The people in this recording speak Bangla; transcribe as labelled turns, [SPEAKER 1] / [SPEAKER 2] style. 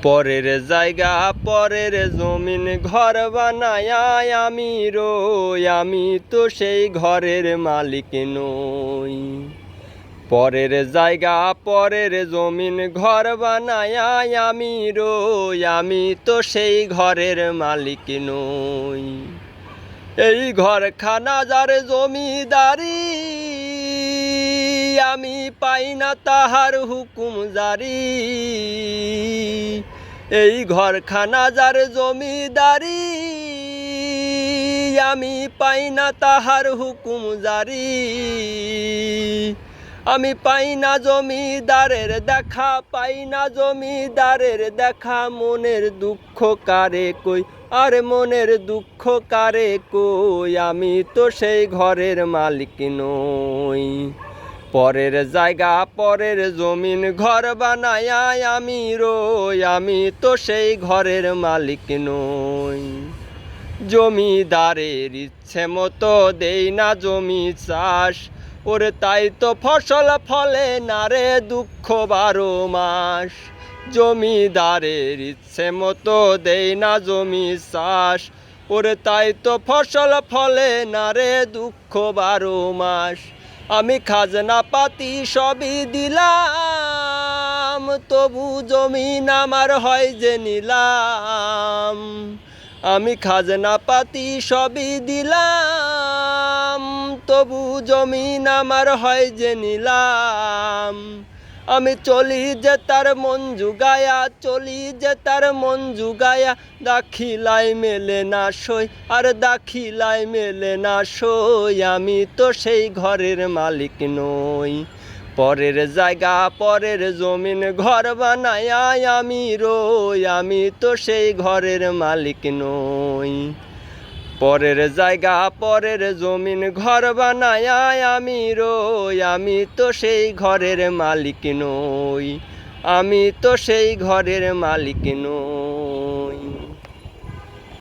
[SPEAKER 1] পরের জায়গা পরের জমিন ঘর বানায় আমি রই, আমি তো সেই ঘরের মালিক নই। পরের জায়গা পরের জমিন ঘর বানায় আমি রই, আমি তো সেই ঘরের মালিক নই। এই ঘরখানা যার জমিদারি, আমি পাই না তাহার হুকুম জারি। এই ঘরখানা যার জমিদারি, আমি পাই না তাহার হুকুম জারি। আমি পাই না জমিদারের দেখা, পাই না জমিদারের দেখা। মনের দুঃখ কারে কই, আর মনের দুঃখ কারে কই, আমি তো সেই ঘরের মালিক নই। পরের জায়গা পরের জমিন ঘর বানায় আমি রই, আমি তো সেই ঘরের মালিক নই। জমিদারের ইচ্ছে মতো দেই না জমি চাষ, ওরে তাই তো ফসল ফলে না রে দুঃখ 12 মাস। জমিদারের ইচ্ছে মতো দেই না জমি চাষ, ওরে তাই তো ফসল ফলে না রে দুঃখ 12 মাস। আমি খাজনা পাতি সবই দিলাম, তবু জমিন আমার হয় যে নিলাম। আমি খাজনা পাতি সবই দিলাম, তবু জমিন আমার হয় যে নিলাম। আমি চলি যে তার মন জুগায়া, চলি যে তার মন জুগায়া। দাখিলায় মেলে না সই, আর দাখিলায় মেলে না সই, আমি তো সেই ঘরের মালিক নই। পরের জায়গা পরের জমিন ঘর বানায় আমি রই, আমি তো সেই ঘরের মালিক নই। পরের জায়গা পরের জমিন ঘর বানায় আমি রই, আমি তো সেই ঘরের মালিক নই। আমি তো সেই ঘরের মালিক নই।